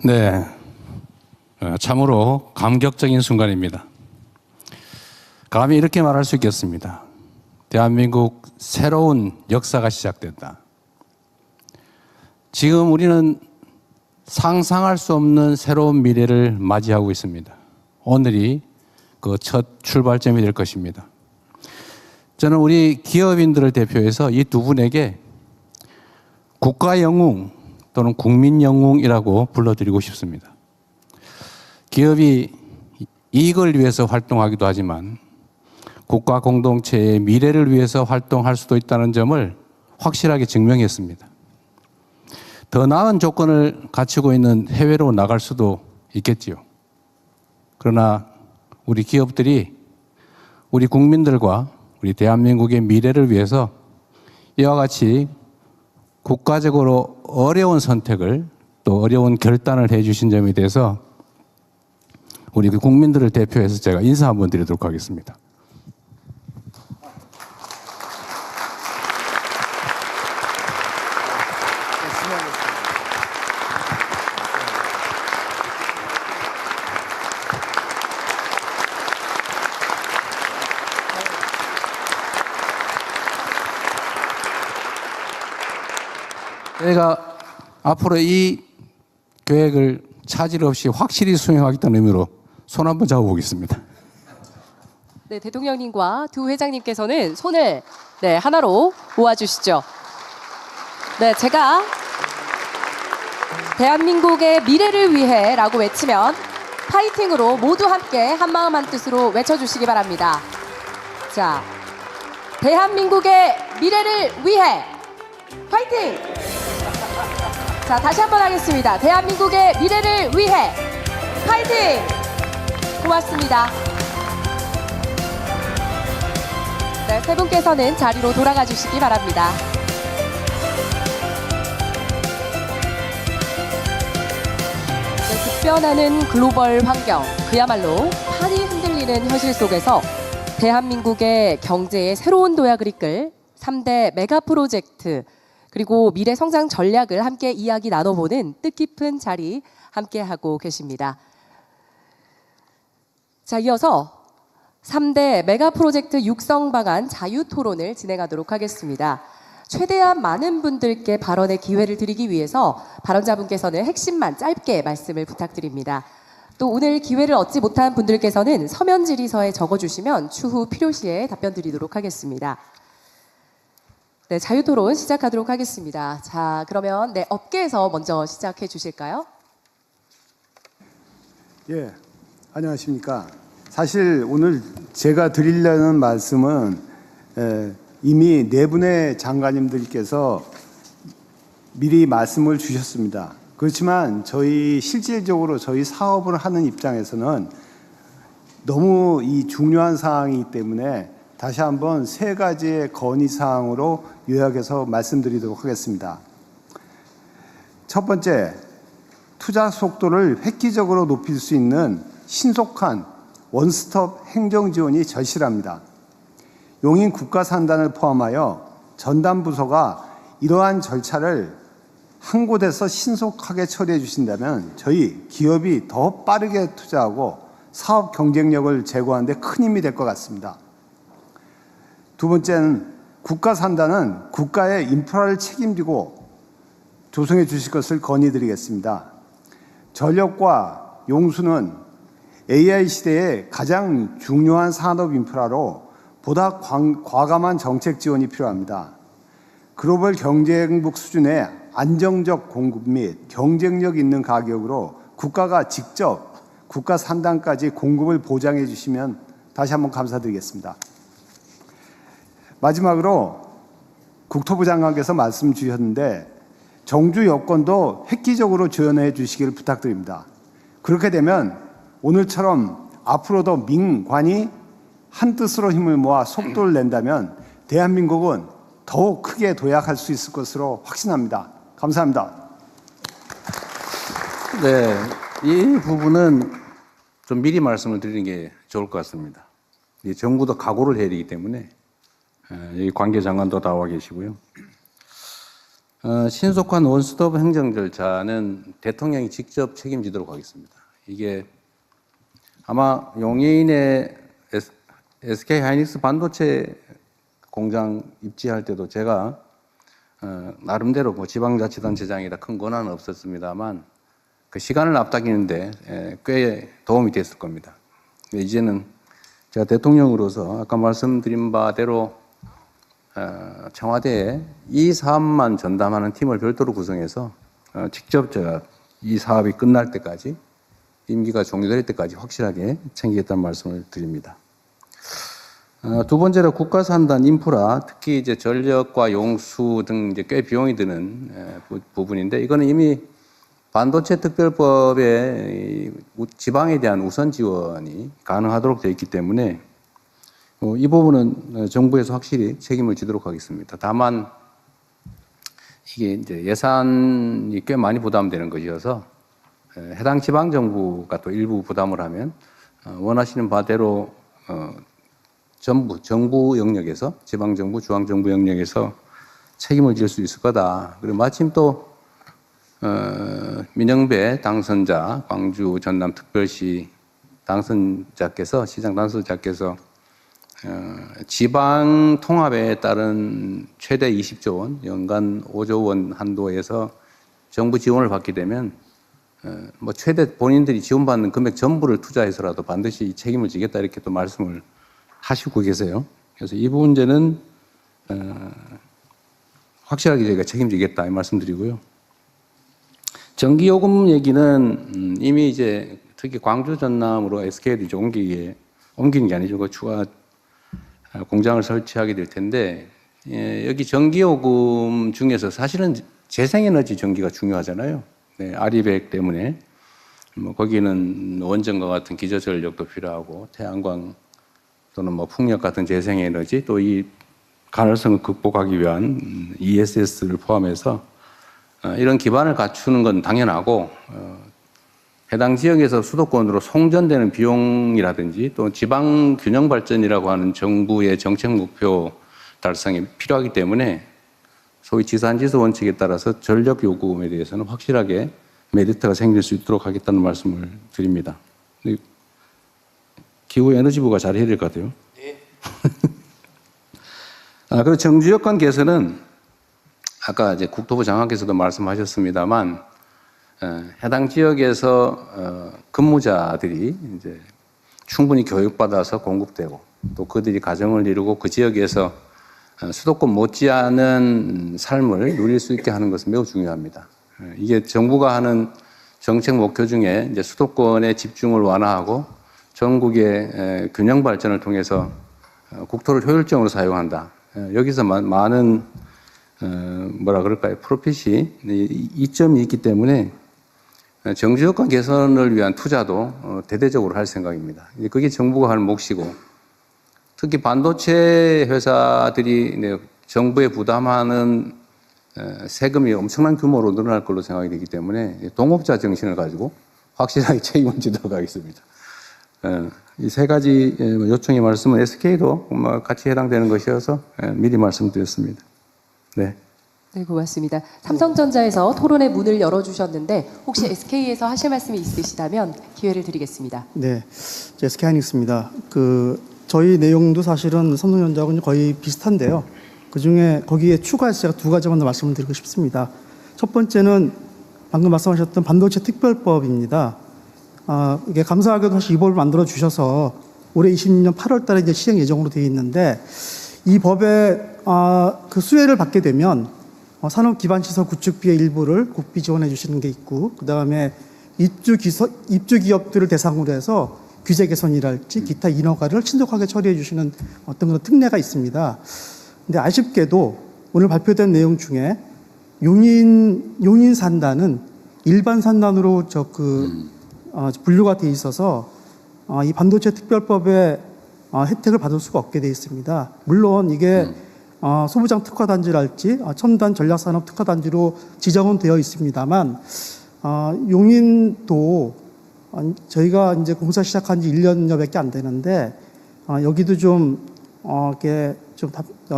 네, 참으로 감격적인 순간입니다. 감히 이렇게 말할 수 있겠습니다. 대한민국 새로운 역사가 시작된다. 지금 우리는 상상할 수 없는 새로운 미래를 맞이하고 있습니다. 오늘이 그 첫 출발점이 될 것입니다. 저는 우리 기업인들을 대표해서 이 두 분에게 국가 영웅 또는 국민 영웅이라고 불러드리고 싶습니다. 기업이 이익을 위해서 활동하기도 하지만 국가 공동체의 미래를 위해서 활동할 수도 있다는 점을 확실하게 증명했습니다. 더 나은 조건을 갖추고 있는 해외로 나갈 수도 있겠지요. 그러나 우리 기업들이 우리 국민들과 우리 대한민국의 미래를 위해서 이와 같이 국가적으로 어려운 선택을 또 어려운 결단을 해 주신 점에 대해서 우리 국민들을 대표해서 제가 인사 한번 드리도록 하겠습니다. 저희가 앞으로 이 계획을 차질 없이 확실히 수행하겠다는 의미로 손 한번 잡아보겠습니다. 네, 대통령님과 두 회장님께서는 손을 하나로 모아주시죠. 네, 제가 대한민국의 미래를 위해라고 외치면 파이팅으로 모두 함께 한마음 한뜻으로 외쳐주시기 바랍니다. 자, 대한민국의 미래를 위해 파이팅! 자, 다시 한번 하겠습니다. 대한민국의 미래를 위해 파이팅! 고맙습니다. 네, 세 분께서는 자리로 돌아가 주시기 바랍니다. 네, 급변하는 글로벌 환경, 그야말로 판이 흔들리는 현실 속에서 대한민국의 경제의 새로운 도약을 이끌 3대 메가 프로젝트 그리고 미래 성장 전략을 함께 이야기 나눠보는 뜻깊은 자리 함께하고 계십니다. 자, 이어서 3대 메가 프로젝트 육성 방안 자유 토론을 진행하도록 하겠습니다. 최대한 많은 분들께 발언의 기회를 드리기 위해서 발언자분께서는 핵심만 짧게 말씀을 부탁드립니다. 또 오늘 기회를 얻지 못한 분들께서는 서면 질의서에 적어주시면 추후 필요시에 답변 드리도록 하겠습니다. 네, 자유토론 시작하도록 하겠습니다. 자, 그러면 업계에서 먼저 시작해 주실까요? 예, 안녕하십니까. 사실 오늘 제가 드리려는 말씀은 이미 네 분의 장관님들께서 미리 말씀을 주셨습니다. 그렇지만 실질적으로 저희 사업을 하는 입장에서는 너무 이 중요한 사항이기 때문에 다시 한번 세 가지의 건의사항으로 요약해서 말씀드리도록 하겠습니다. 첫 번째, 투자 속도를 획기적으로 높일 수 있는 신속한 원스톱 행정지원이 절실합니다. 용인 국가산단을 포함하여 전담부서가 이러한 절차를 한 곳에서 신속하게 처리해 주신다면 저희 기업이 더 빠르게 투자하고 사업 경쟁력을 제고하는 데 큰 힘이 될 것 같습니다. 두 번째는 국가산단은 국가의 인프라를 책임지고 조성해 주실 것을 건의드리겠습니다. 전력과 용수는 AI 시대의 가장 중요한 산업 인프라로 보다 과감한 정책 지원이 필요합니다. 글로벌 경쟁국 수준의 안정적 공급 및 경쟁력 있는 가격으로 국가가 직접 국가산단까지 공급을 보장해 주시면 다시 한번 감사드리겠습니다. 마지막으로 국토부 장관께서 말씀 주셨는데 정주 여건도 획기적으로 지원해 주시기를 부탁드립니다. 그렇게 되면 오늘처럼 앞으로도 민관이 한뜻으로 힘을 모아 속도를 낸다면 대한민국은 더욱 크게 도약할 수 있을 것으로 확신합니다. 감사합니다. 네, 이 부분은 좀 미리 말씀을 드리는 게 좋을 것 같습니다. 정부도 각오를 해야 되기 때문에 이 관계 장관도 나와 계시고요. 신속한 원스톱 행정 절차는 대통령이 직접 책임지도록 하겠습니다. 이게 아마 용인의 SK 하이닉스 반도체 공장 입지할 때도 제가 나름대로 뭐 지방자치단체장이라 큰 권한은 없었습니다만 그 시간을 앞당기는데 꽤 도움이 됐을 겁니다. 이제는 제가 대통령으로서 아까 말씀드린 바대로 청와대에 이 사업만 전담하는 팀을 별도로 구성해서 직접 제가 이 사업이 끝날 때까지 임기가 종료될 때까지 확실하게 챙기겠다는 말씀을 드립니다. 두 번째로 국가산단 인프라, 특히 이제 전력과 용수 등 이제 꽤 비용이 드는 부분인데 이거는 이미 반도체 특별법에 지방에 대한 우선 지원이 가능하도록 되어 있기 때문에 이 부분은 정부에서 확실히 책임을 지도록 하겠습니다. 다만 이게 이제 예산이 꽤 많이 부담되는 것이어서 해당 지방 정부가 또 일부 부담을 하면 원하시는 바대로 정부 영역에서 지방 정부, 중앙 정부 영역에서 책임을 질 수 있을 거다. 그리고 마침 또 민영배 당선자, 광주 전남 특별시 당선자께서 시장 당선자께서 지방 통합에 따른 최대 20조 원, 연간 5조 원 한도에서 정부 지원을 받게 되면 뭐 최대 본인들이 지원받는 금액 전부를 투자해서라도 반드시 책임을 지겠다 이렇게 또 말씀을 하시고 계세요. 그래서 이 문제는 확실하게 저희가 책임지겠다 이 말씀드리고요. 전기요금 얘기는 이미 이제 특히 광주 전남으로 SK도 이제 옮기는 게 아니죠. 그 추가 공장을 설치하게 될 텐데 여기 전기요금 중에서 사실은 재생에너지 전기가 중요하잖아요. 네, 아리백 때문에 뭐 거기는 원전과 같은 기저전력도 필요하고 태양광 또는 뭐 풍력 같은 재생에너지 또 이 가능성을 극복하기 위한 ESS를 포함해서 이런 기반을 갖추는 건 당연하고 해당 지역에서 수도권으로 송전되는 비용이라든지 또 지방 균형 발전이라고 하는 정부의 정책 목표 달성이 필요하기 때문에 소위 지산지수 원칙에 따라서 전력 요금에 대해서는 확실하게 메리트가 생길 수 있도록 하겠다는 말씀을 드립니다. 기후에너지부가 잘 해야 될 것 같아요. 네. 그리고 정주 여건 개선은 아까 이제 국토부 장관께서도 말씀하셨습니다만 해당 지역에서 근무자들이 이제 충분히 교육받아서 공급되고 또 그들이 가정을 이루고 그 지역에서 수도권 못지않은 삶을 누릴 수 있게 하는 것은 매우 중요합니다. 이게 정부가 하는 정책 목표 중에 이제 수도권의 집중을 완화하고 전국의 균형 발전을 통해서 국토를 효율적으로 사용한다. 여기서 많은 뭐라 그럴까요? 프로핏이 이점이 있기 때문에 정주 여건 개선을 위한 투자도 대대적으로 할 생각입니다. 그게 정부가 하는 몫이고 특히 반도체 회사들이 정부에 부담하는 세금이 엄청난 규모로 늘어날 걸로 생각이 되기 때문에 동업자 정신을 가지고 확실하게 책임을 지도록 하겠습니다. 이 세 가지 요청의 말씀은 SK도 같이 해당되는 것이어서 미리 말씀드렸습니다. 네. 네, 고맙습니다. 삼성전자에서 토론의 문을 열어주셨는데 혹시 SK에서 하실 말씀이 있으시다면 기회를 드리겠습니다. 네, SK 하이닉스입니다. 저희 내용도 사실은 삼성전자하고 거의 비슷한데요. 그중에 거기에 추가해서 제가 두 가지만 더 말씀을 드리고 싶습니다. 첫 번째는 방금 말씀하셨던 반도체 특별법입니다. 이게 감사하게도 사실 이 법을 만들어 주셔서 올해 20년 8월 달에 이제 시행 예정으로 되어 있는데 이 법에 그 수혜를 받게 되면 산업 기반 시설 구축비의 일부를 국비 지원해 주시는 게 있고 그다음에 입주 기업들을 대상으로 해서 규제 개선이랄지 기타 인허가를 신속하게 처리해 주시는 어떤 그런 특례가 있습니다. 근데 아쉽게도 오늘 발표된 내용 중에 용인 산단은 일반 산단으로 분류가 돼 있어서 이 반도체 특별법의 혜택을 받을 수가 없게 돼 있습니다. 물론 이게 소부장 특화단지랄지 첨단 전략산업 특화단지로 지정은 되어 있습니다만 용인도 저희가 이제 공사 시작한 지 1년여밖에 안 되는데 여기도 좀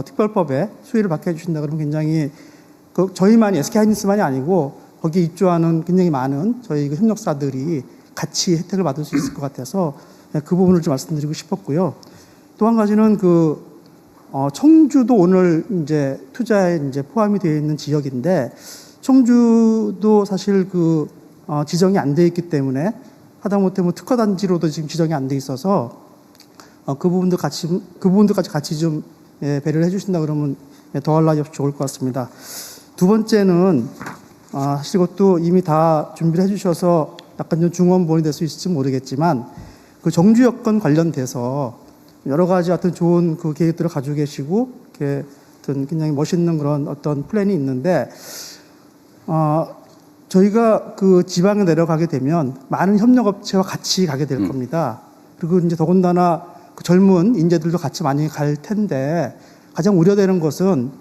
특별법에 수혜를 받게 해주신다 그러면 굉장히 저희만이 SK하이닉스만이 아니고 거기에 입주하는 굉장히 많은 저희 그 협력사들이 같이 혜택을 받을 수 있을 것 같아서 그 부분을 좀 말씀드리고 싶었고요. 또 한 가지는 청주도 오늘 이제 투자에 이제 포함이 되어 있는 지역인데 청주도 사실 지정이 안 돼 있기 때문에 하다못해 특화 단지로도 지금 지정이 안 돼 있어서 그 부분도까지 같이 좀 배려를 해주신다 그러면 더할 나위 없이 좋을 것 같습니다. 두 번째는 사실 이것도 이미 다 준비를 해주셔서 약간 좀 중원본이 될 수 있을지 모르겠지만 그 정주 여건 관련돼서 여러 가지 어떤 좋은 그 계획들을 가지고 계시고 이렇게 어떤 굉장히 멋있는 그런 어떤 플랜이 있는데 저희가 그 지방에 내려가게 되면 많은 협력업체와 같이 가게 될 겁니다. 그리고 이제 더군다나 그 젊은 인재들도 같이 많이 갈 텐데 가장 우려되는 것은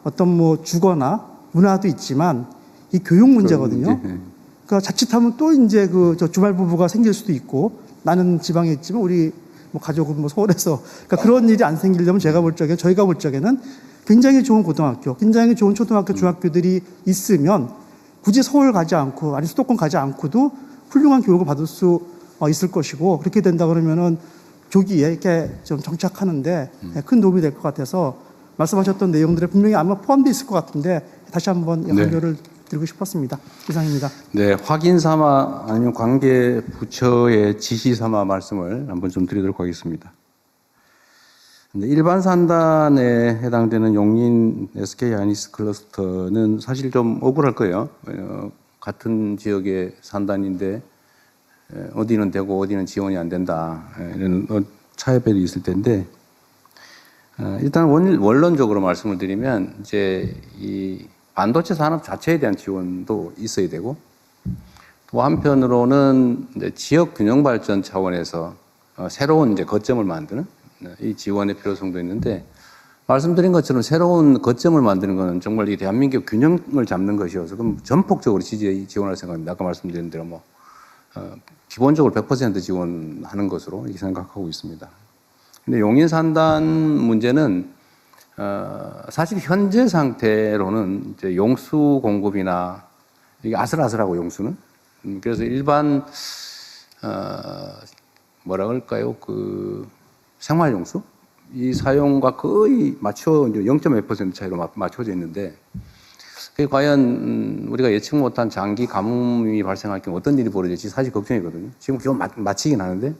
어떤 주거나 문화도 있지만 이 교육 문제거든요. 그러니까 자칫하면 또 이제 저 주말 부부가 생길 수도 있고 나는 지방에 있지만 우리 가족은 서울에서 그러니까 그런 일이 안 생기려면 저희가 볼 적에는 굉장히 좋은 고등학교, 굉장히 좋은 초등학교, 중학교들이 있으면 굳이 서울 가지 않고 아니 수도권 가지 않고도 훌륭한 교육을 받을 수 있을 것이고 그렇게 된다 그러면은 조기에 이렇게 좀 정착하는데 큰 도움이 될 것 같아서 말씀하셨던 내용들에 분명히 아마 포함되어 있을 것 같은데 다시 한번 강조를 드리고 싶었습니다. 이상입니다. 네, 확인 삼아 아니면 관계 부처의 지시 삼아 말씀을 한번 좀 드리도록 하겠습니다. 일반 산단에 해당되는 용인 SK하이닉스 클러스터는 사실 좀 억울할 거예요. 같은 지역의 산단인데 어디는 되고 어디는 지원이 안 된다 이런 차이별이 있을 텐데 일단 원론적으로 말씀을 드리면 이제 이 반도체 산업 자체에 대한 지원도 있어야 되고 또 한편으로는 이제 지역 균형 발전 차원에서 새로운 이제 거점을 만드는 이 지원의 필요성도 있는데 말씀드린 것처럼 새로운 거점을 만드는 것은 정말 이 대한민국 균형을 잡는 것이어서 그럼 전폭적으로 지원할 생각입니다. 아까 말씀드린 대로 기본적으로 100% 지원하는 것으로 이렇게 생각하고 있습니다. 근데 용인 산단 문제는 사실 현재 상태로는 이제 용수 공급이나 이게 아슬아슬하고 용수는 그래서 일반 뭐라 그럴까요? 생활 용수 이 사용과 거의 맞춰 이제 0.1% 차이로 맞춰져 있는데 그게 과연 우리가 예측 못한 장기 가뭄이 발생할 경우 어떤 일이 벌어질지 사실 걱정이거든요. 지금 기본 맞히긴 하는데.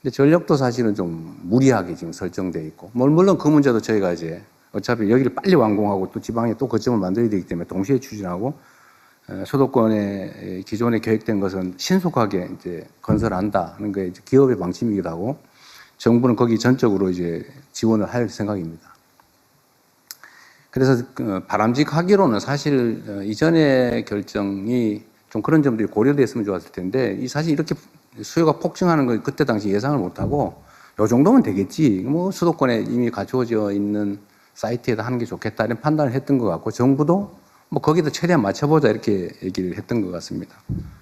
근데 전력도 사실은 좀 무리하게 지금 설정되어 있고, 물론 그 문제도 저희가 이제 어차피 여기를 빨리 완공하고 또 지방에 또 거점을 만들어야 되기 때문에 동시에 추진하고, 수도권에 기존에 계획된 것은 신속하게 이제 건설한다는 게 기업의 방침이기도 하고, 정부는 거기 전적으로 이제 지원을 할 생각입니다. 그래서 바람직하기로는 사실 이전의 결정이 좀 그런 점들이 고려됐으면 좋았을 텐데, 사실 이렇게 수요가 폭증하는 걸 그때 당시 예상을 못하고 요 정도면 되겠지 수도권에 이미 갖추어져 있는 사이트에다 하는 게 좋겠다 이런 판단을 했던 것 같고 정부도 거기다 최대한 맞춰보자 이렇게 얘기를 했던 것 같습니다.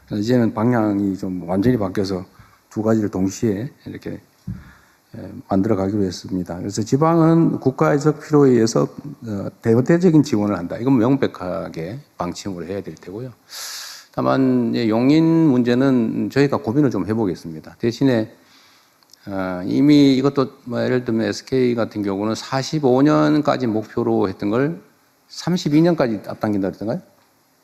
그래서 이제는 방향이 좀 완전히 바뀌어서 두 가지를 동시에 이렇게 만들어 가기로 했습니다. 그래서 지방은 국가적 필요에 의해서 대대적인 지원을 한다. 이건 명백하게 방침으로 해야 될 테고요. 다만 용인 문제는 저희가 고민을 좀 해보겠습니다. 대신에 이미 이것도 예를 들면 SK 같은 경우는 45년까지 목표로 했던 걸 32년까지 앞당긴다 그랬던가요?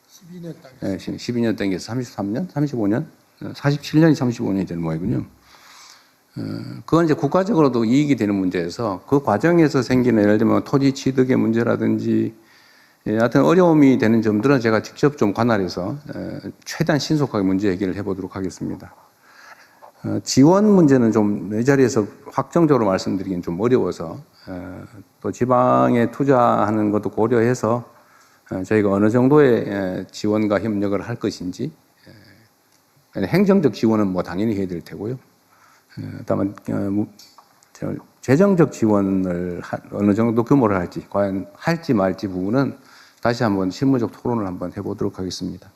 12년 당겼어요. 네, 12년 당겨서 33년, 35년, 47년이 35년이 되는 모양이군요. 그건 이제 국가적으로도 이익이 되는 문제여서 그 과정에서 생기는 예를 들면 토지 취득의 문제라든지 하여튼 어려움이 되는 점들은 제가 직접 좀 관할해서 최대한 신속하게 문제 해결을 해보도록 하겠습니다. 지원 문제는 좀 이 자리에서 확정적으로 말씀드리긴 좀 어려워서 또 지방에 투자하는 것도 고려해서 저희가 어느 정도의 지원과 협력을 할 것인지 행정적 지원은 당연히 해야 될 테고요. 다만 재정적 지원을 어느 정도 규모를 할지 과연 할지 말지 부분은 다시 한번 실무적 토론을 한번 해보도록 하겠습니다.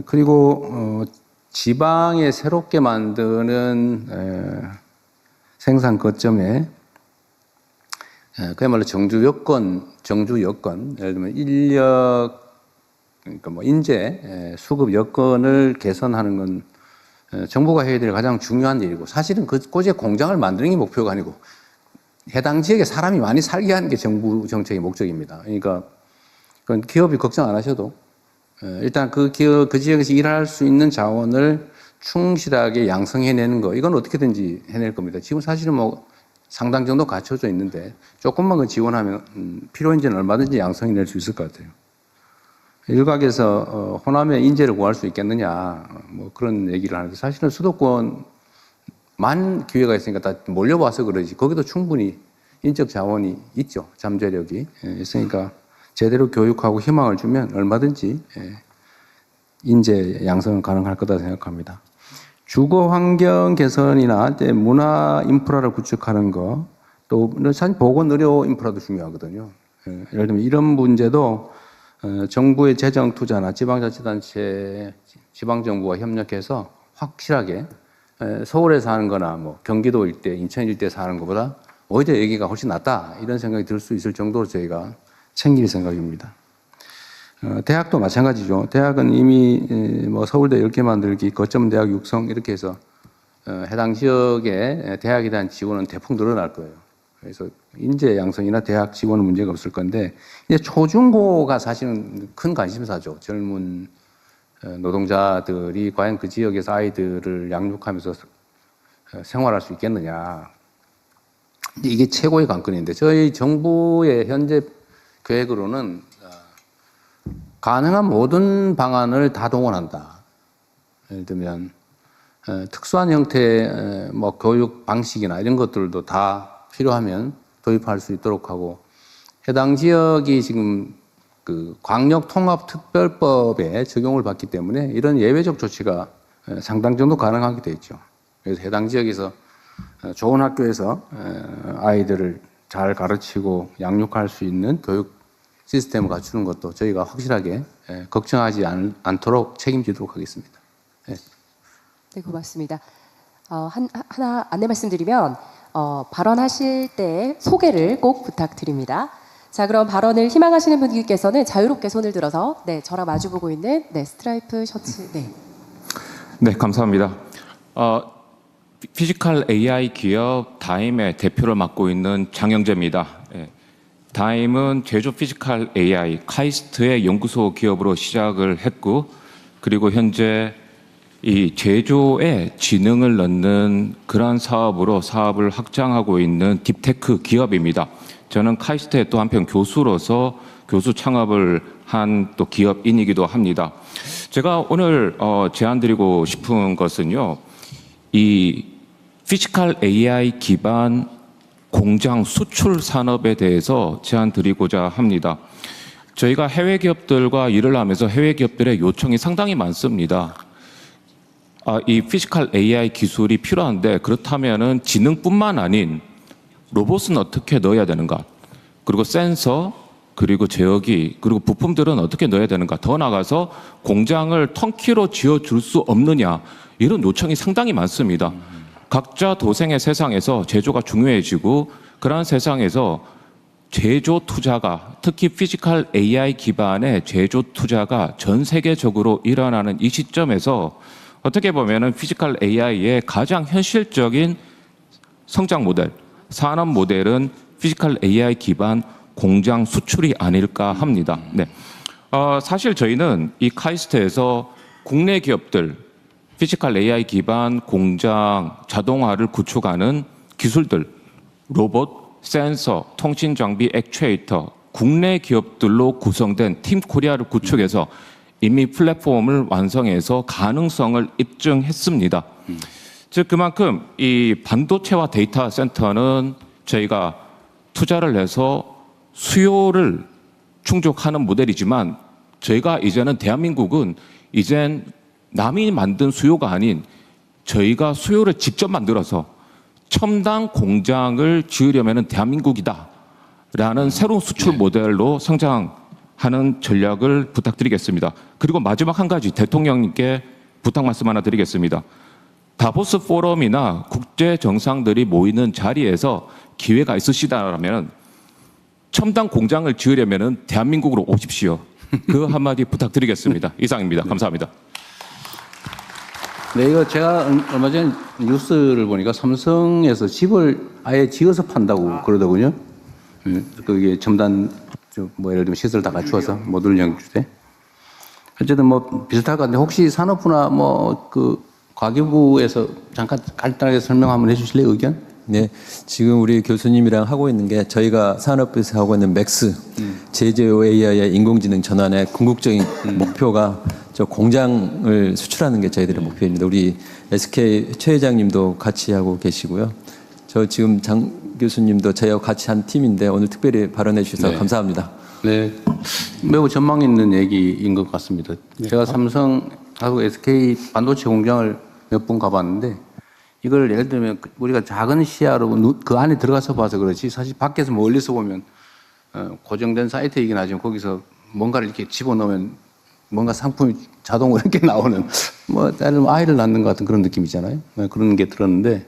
그리고 지방에 새롭게 만드는 생산 거점에 그야말로 정주 여건, 예를 들면 인력, 그러니까 뭐 인재, 수급 여건을 개선하는 건 정부가 해야 될 가장 중요한 일이고, 사실은 그곳에 공장을 만드는 게 목표가 아니고 해당 지역에 사람이 많이 살게 하는 게 정부 정책의 목적입니다. 그러니까 그건 기업이 걱정 안 하셔도 일단 그 지역에서 일할 수 있는 자원을 충실하게 양성해내는 거, 이건 어떻게든지 해낼 겁니다. 지금 사실은 뭐 상당 정도 갖춰져 있는데 조금만 그 지원하면 필요인지는 얼마든지 양성해낼 수 있을 것 같아요. 일각에서 호남에 인재를 구할 수 있겠느냐 뭐 그런 얘기를 하는데, 사실은 수도권만 기회가 있으니까 다 몰려와서 그러지 거기도 충분히 인적 자원이 있죠. 잠재력이 있으니까 제대로 교육하고 희망을 주면 얼마든지 인재 양성은 가능할 거다 생각합니다. 주거 환경 개선이나 문화 인프라를 구축하는 거, 또 사실 보건 의료 인프라도 중요하거든요. 예를 들면 이런 문제도 정부의 재정 투자나 지방자치단체, 지방정부와 협력해서 확실하게 서울에 사는 거나 뭐 경기도 일대, 인천 일대 사는 것보다 오히려 여기가 훨씬 낫다, 이런 생각이 들 수 있을 정도로 저희가 챙길 생각입니다. 대학도 마찬가지죠. 대학은 이미 뭐 서울대 10개 만들기, 거점 대학 육성 이렇게 해서 해당 지역에 대학에 대한 지원은 대폭 늘어날 거예요. 그래서 인재 양성이나 대학 지원은 문제가 없을 건데, 이제 초중고가 사실은 큰 관심사죠. 젊은 노동자들이 과연 그 지역에서 아이들을 양육하면서 생활할 수 있겠느냐. 이게 최고의 관건인데, 저희 정부의 현재 계획으로는 가능한 모든 방안을 다 동원한다. 예를 들면 특수한 형태의 뭐 교육 방식이나 이런 것들도 다 필요하면 도입할 수 있도록 하고, 해당 지역이 지금 그 광역통합특별법에 적용을 받기 때문에 이런 예외적 조치가 상당 정도 가능하게 돼 있죠. 그래서 해당 지역에서 좋은 학교에서 아이들을 잘 가르치고 양육할 수 있는 교육 시스템을 갖추는 것도 저희가 확실하게 걱정하지 않도록 책임지도록 하겠습니다. 네, 고맙습니다. 하나 안내 말씀드리면 발언하실 때 소개를 꼭 부탁드립니다. 자, 그럼 발언을 희망하시는 분들께서는 자유롭게 손을 들어서 저랑 마주보고 있는 스트라이프 셔츠. 네, 감사합니다. 피지컬 AI 기업 다임의 대표를 맡고 있는 장영재입니다. 다임은 제조 피지컬 AI 카이스트의 연구소 기업으로 시작을 했고, 그리고 현재 이 제조에 지능을 넣는 그러한 사업으로 사업을 확장하고 있는 딥테크 기업입니다. 저는 카이스트의 또 한편 교수로서 교수 창업을 한 또 기업인이기도 합니다. 제가 오늘 제안드리고 싶은 것은요, 이 피지컬 AI 기반 공장 수출 산업에 대해서 제안드리고자 합니다. 저희가 해외 기업들과 일을 하면서 해외 기업들의 요청이 상당히 많습니다. 이 피지컬 AI 기술이 필요한데, 그렇다면은 지능뿐만 아닌 로봇은 어떻게 넣어야 되는가? 그리고 센서, 그리고 제어기, 그리고 부품들은 어떻게 넣어야 되는가? 더 나아가서 공장을 턴키로 지어줄 수 없느냐? 이런 요청이 상당히 많습니다. 각자 도생의 세상에서 제조가 중요해지고, 그러한 세상에서 제조 투자가, 특히 피지컬 AI 기반의 제조 투자가 전 세계적으로 일어나는 이 시점에서 어떻게 보면은 피지컬 AI의 가장 현실적인 성장 모델, 산업 모델은 피지컬 AI 기반 공장 수출이 아닐까 합니다. 네. 사실 저희는 이 카이스트에서 국내 기업들, 피지컬 AI 기반 공장 자동화를 구축하는 기술들, 로봇, 센서, 통신 장비, 액추에이터, 국내 기업들로 구성된 팀 코리아를 구축해서 이미 플랫폼을 완성해서 가능성을 입증했습니다. 즉 그만큼 이 반도체와 데이터 센터는 저희가 투자를 해서 수요를 충족하는 모델이지만, 저희가 이제는 대한민국은 이젠 남이 만든 수요가 아닌 저희가 수요를 직접 만들어서 첨단 공장을 지으려면 대한민국이다 라는 새로운 수출 모델로 성장하는 전략을 부탁드리겠습니다. 그리고 마지막 한 가지 대통령님께 부탁 말씀 하나 드리겠습니다. 다보스 포럼이나 국제 정상들이 모이는 자리에서 기회가 있으시다면 첨단 공장을 지으려면은 대한민국으로 오십시오. 그 한마디 부탁드리겠습니다. 이상입니다. 감사합니다. 네, 이거 제가 얼마 전에 뉴스를 보니까 삼성에서 집을 아예 지어서 판다고 그러더군요. 그게 첨단, 예를 들면 시설 다 갖추어서 모듈형 주택. 어쨌든 비슷할 것 같은데 혹시 산업부나 과기부에서 잠깐 간단하게 설명 한번 해주실래요, 의견? 네, 지금 우리 교수님이랑 하고 있는 게 저희가 산업부에서 하고 있는 맥스 제조 AI의 인공지능 전환의 궁극적인 목표가 저 공장을 수출하는 게 저희들의 목표입니다. 우리 SK 최 회장님도 같이 하고 계시고요. 저 지금 장 교수님도 저희와 같이 한 팀인데 오늘 특별히 발언해 주셔서 네. 감사합니다. 네, 매우 전망 있는 얘기인 것 같습니다. 제가 삼성하고 SK 반도체 공장을 몇 번 가봤는데 이걸 예를 들면 우리가 작은 시야로 그 안에 들어가서 봐서 그렇지 사실 밖에서 멀리서 보면 고정된 사이트이긴 하지만 거기서 뭔가를 이렇게 집어넣으면 뭔가 상품이 자동으로 이렇게 나오는 아이를 낳는 것 같은 그런 느낌이잖아요. 그런 게 들었는데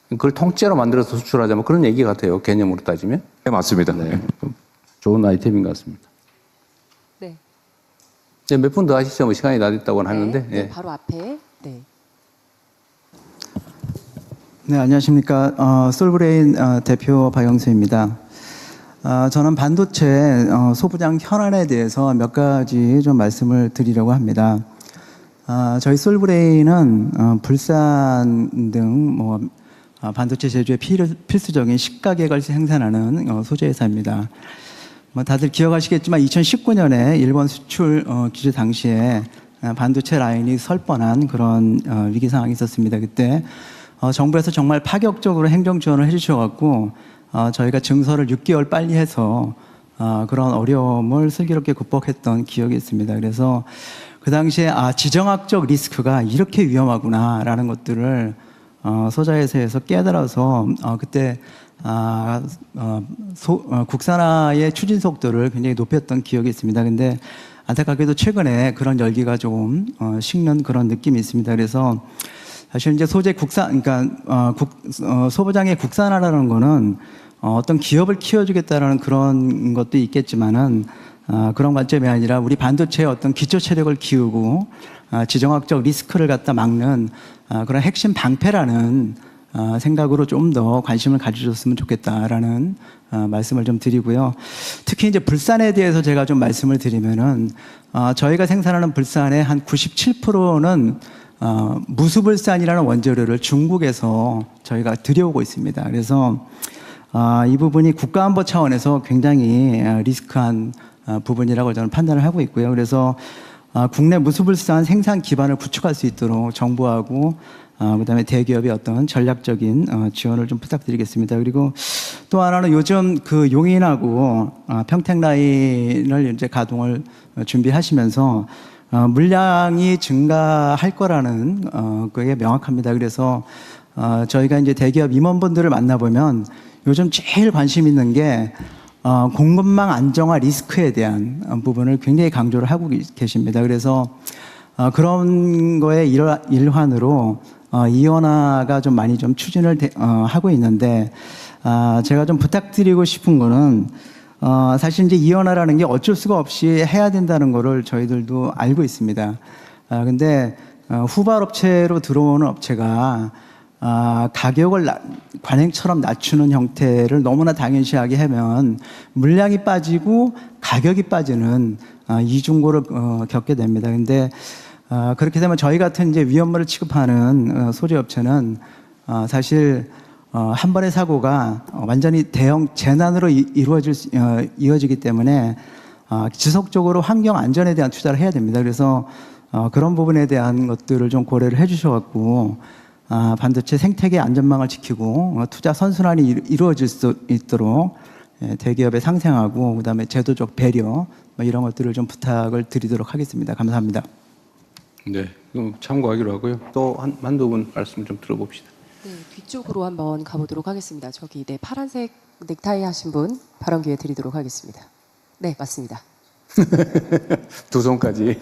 그걸 통째로 만들어서 수출하자면 그런 얘기 같아요. 개념으로 따지면. 네, 맞습니다. 네. 좋은 아이템인 것 같습니다. 네. 네, 몇 분 더 하시죠. 시간이 다 됐다고 하는데. 네, 예. 바로 앞에. 네. 네, 안녕하십니까. 솔브레인 대표 박영수입니다. 저는 반도체 소부장 현안에 대해서 몇 가지 좀 말씀을 드리려고 합니다. 저희 솔브레인은 불산 등 반도체 제조에 필수적인 식가격을 생산하는 소재 회사입니다. 다들 기억하시겠지만 2019년에 일본 수출 규제 당시에 반도체 라인이 설 뻔한 그런 위기 상황이 있었습니다. 그때 정부에서 정말 파격적으로 행정 지원을 해주셔갖고 저희가 증설을 6개월 빨리 해서 그런 어려움을 슬기롭게 극복했던 기억이 있습니다. 그래서 그 당시에 지정학적 리스크가 이렇게 위험하구나라는 것들을 소자회사에서 깨달아서 그때 국산화의 추진 속도를 굉장히 높였던 기억이 있습니다. 근데 안타깝게도 최근에 그런 열기가 조금 식는 그런 느낌이 있습니다. 그래서 사실 이제 소재 국산, 그러니까 소부장의 국산화라는 거는 어떤 기업을 키워주겠다라는 그런 것도 있겠지만은 그런 관점이 아니라 우리 반도체의 어떤 기초 체력을 키우고 지정학적 리스크를 갖다 막는 그런 핵심 방패라는 생각으로 좀 더 관심을 가져줬으면 좋겠다라는 말씀을 좀 드리고요. 특히 이제 불산에 대해서 제가 좀 말씀을 드리면은 저희가 생산하는 불산의 한 97%는 무수불산이라는 원재료를 중국에서 저희가 들여오고 있습니다. 그래서 이 부분이 국가안보 차원에서 굉장히 리스크한 부분이라고 저는 판단을 하고 있고요. 그래서 국내 무수불산 생산 기반을 구축할 수 있도록 정부하고 그다음에 대기업의 어떤 전략적인 지원을 좀 부탁드리겠습니다. 그리고 또 하나는 요즘 그 용인하고 평택 라인을 이제 가동을 준비하시면서 물량이 증가할 거라는 그게 명확합니다. 그래서 저희가 이제 대기업 임원분들을 만나보면 요즘 제일 관심 있는 게 공급망 안정화 리스크에 대한 부분을 굉장히 강조를 하고 계십니다. 그래서 그런 거에 일환으로 이원화가 좀 많이 좀 추진을 하고 있는데 제가 좀 부탁드리고 싶은 거는 사실 이제 이원화라는 게 어쩔 수가 없이 해야 된다는 거를 저희들도 알고 있습니다. 근데 후발업체로 들어오는 업체가 가격을 관행처럼 낮추는 형태를 너무나 당연시하게 하면 물량이 빠지고 가격이 빠지는 이중고를 겪게 됩니다. 근데 그렇게 되면 저희 같은 이제 위험물을 취급하는 소재 업체는 사실 한 번의 사고가 완전히 대형 재난으로 이어지기 때문에 지속적으로 환경 안전에 대한 투자를 해야 됩니다. 그래서 그런 부분에 대한 것들을 좀 고려를 해주셔갖고 반도체 생태계 안전망을 지키고 투자 선순환이 이루어질 수 있도록 대기업에 상생하고 그다음에 제도적 배려 이런 것들을 좀 부탁을 드리도록 하겠습니다. 감사합니다. 네, 그럼 참고하기로 하고요. 또 한두 분 말씀 좀 들어봅시다. 네, 뒤쪽으로 한번 가보도록 하겠습니다. 저기 네 파란색 넥타이 하신 분 발언 기회 드리도록 하겠습니다. 네, 맞습니다. 두 손까지.